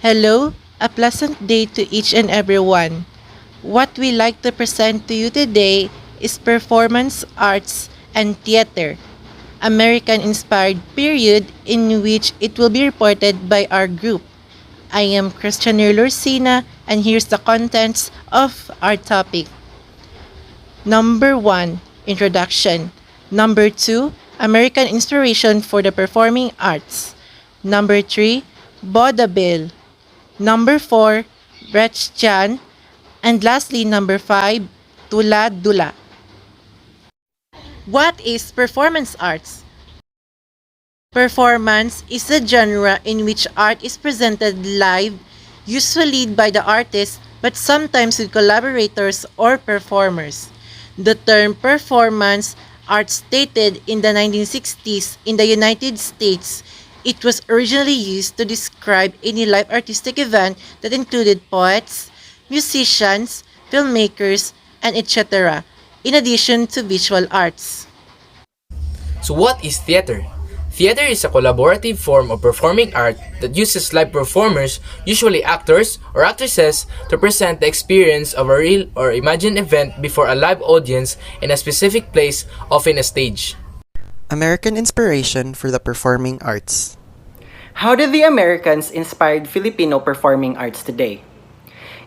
Hello, a pleasant day to each and everyone. What we like to present to you today is performance arts and theater, American inspired period in which it will be reported by our group. I am Christiane Lursina and here's the contents of our topic. Number 1, Introduction. Number 2, American inspiration for the performing arts. Number 3, Vaudeville. Number 4, Bretschan. And lastly, number 5, Tula Dula. What is performance arts? Performance is a genre in which art is presented live, usually by the artist, but sometimes with collaborators or performers. The term performance art stated in the 1960s in the United States. It was originally used to describe any live artistic event that included poets, musicians, filmmakers, and etc., in addition to visual arts. So what is theater? Theater is a collaborative form of performing art that uses live performers, usually actors or actresses, to present the experience of a real or imagined event before a live audience in a specific place, often a stage. American inspiration for the performing arts. How did the Americans inspired Filipino performing arts today?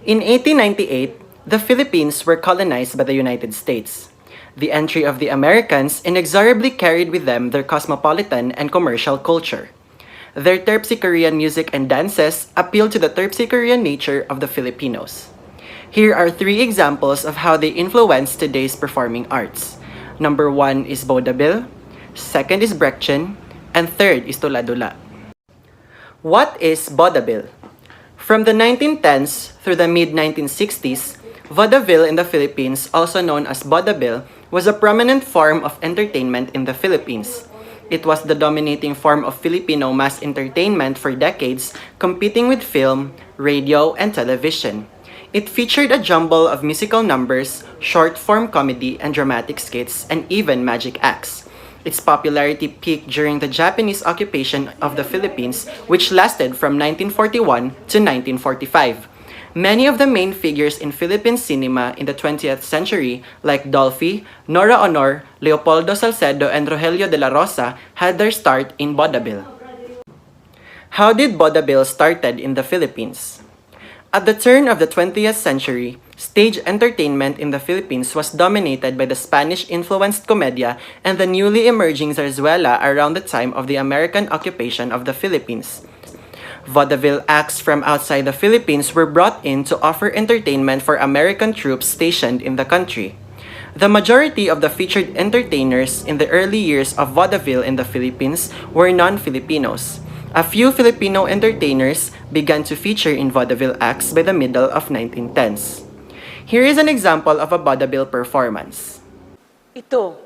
In 1898, the Philippines were colonized by the United States. The entry of the Americans inexorably carried with them their cosmopolitan and commercial culture. Their Terpsichorean music and dances appealed to the Terpsichorean nature of the Filipinos. Here are 3 examples of how they influenced today's performing arts. Number 1 is Vaudeville, second is Bretchen, and third is Tula Dula. What is vaudeville? From the 1910s through the mid-1960s, vaudeville in the Philippines, also known as vaudeville, was a prominent form of entertainment in the Philippines. It was the dominating form of Filipino mass entertainment for decades, competing with film, radio, and television. It featured a jumble of musical numbers, short-form comedy and dramatic skits, and even magic acts. Its popularity peaked during the Japanese occupation of the Philippines, which lasted from 1941 to 1945. Many of the main figures in Philippine cinema in the 20th century, like Dolphy, Nora Honor, Leopoldo Salcedo, and Rogelio de la Rosa, had their start in vaudeville. How did vaudeville started in the Philippines? At the turn of the 20th century, stage entertainment in the Philippines was dominated by the Spanish-influenced comedia and the newly emerging zarzuela around the time of the American occupation of the Philippines. Vaudeville acts from outside the Philippines were brought in to offer entertainment for American troops stationed in the country. The majority of the featured entertainers in the early years of vaudeville in the Philippines were non-Filipinos. A few Filipino entertainers began to feature in vaudeville acts by the middle of 1910s. Here is an example of a vaudeville performance. Ito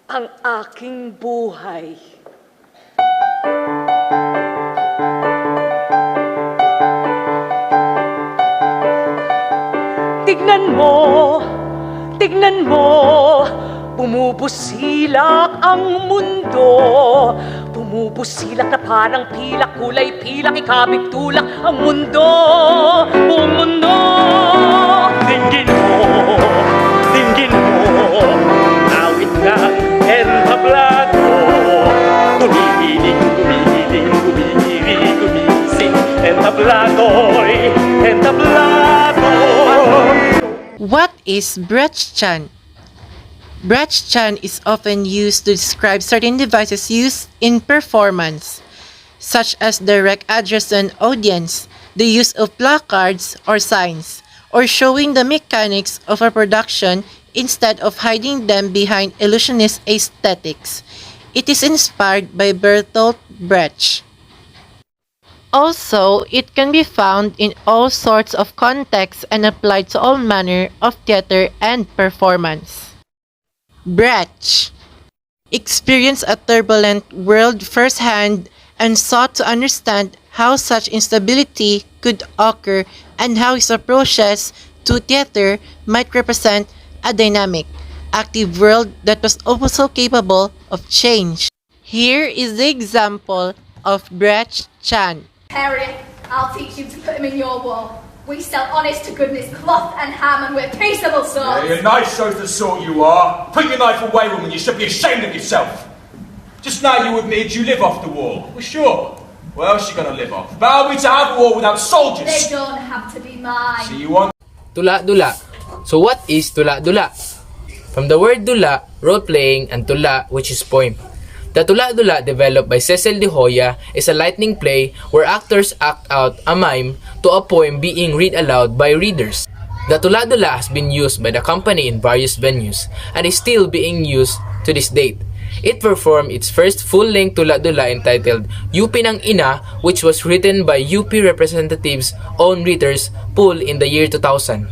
ang aking buhay. Tignan mo, bumubusilak ang mundo. Bumubusilak na parang pilak, kulay pilak, ikabig tulak ang mundo, buong mundo. Dinggin mo, awit ng entablado. Gumigiling, gumising, entablado'y entablado. What is Bretschan? Bretschan is often used to describe certain devices used in performance, such as direct address to an audience, the use of placards or signs, or showing the mechanics of a production instead of hiding them behind illusionist aesthetics. It is inspired by Bertolt Brecht. Also, it can be found in all sorts of contexts and applied to all manner of theater and performance. Brecht experienced a turbulent world firsthand and sought to understand how such instability could occur and how his approaches to theater might represent a dynamic, active world that was also capable of change. Here is the example of Bretschan. Harry, I'll teach you to put him in your wall. We sell honest to goodness cloth and ham, and we're peaceable sorts. Yeah, your knife shows the sort you are. Put your knife away, woman. You should be ashamed of yourself. Just now you admitted you live off the war. Well, sure. What else you gonna live off? But are we to have a war without soldiers? They don't have to be mine. So you want... Tula-dula. So what is tula-dula? From the word dula, role-playing, and tula, which is poem. The tula-dula developed by Cecil de Hoya is a lightning play where actors act out a mime to a poem being read aloud by readers. The tula-dula has been used by the company in various venues and is still being used to this date. It performed its first full-length tula-dula entitled UP ng Ina, which was written by UP representatives' own readers pool in the year 2000.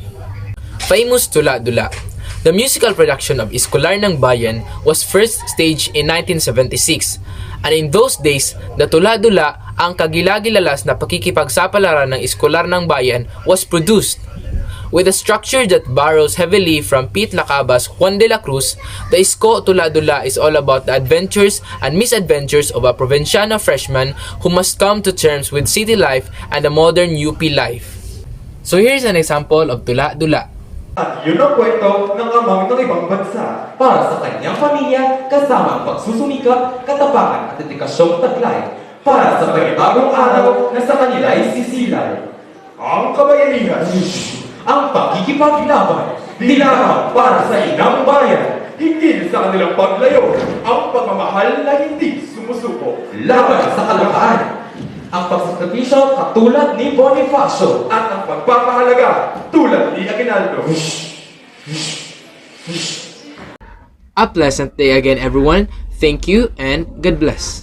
Famous tula-dula. The musical production of Iskolar ng Bayan was first staged in 1976, and in those days, the tula-dula, ang kagilagilalas na pakikipagsapalaran ng Iskolar ng Bayan, was produced. With a structure that borrows heavily from Pete Lacaba's Juan de la Cruz, the Isko Tula-Dula is all about the adventures and misadventures of a provinciano freshman who must come to terms with city life and the modern UP life. So here's an example of Tula-Dula. At yun ang kwento ng amang ng ibang bansa para sa kanyang pamilya kasama ang pagsusumikap, katapangan at dedikasyong taglay para sa panibagong araw na sa kanila ay sisilay. Ang kabayanihan, ang pagkikipaglaban, dilaw para sa inang bayan, hindi sa kanilang paglayo, ang pagmamahal na hindi sumusuko laban sa kalapaan. Ang pagsakripisyo katulad ni Bonifacio at ang pagpapahalaga tulad ni Aguinaldo. A pleasant day again, everyone. Thank you and God bless.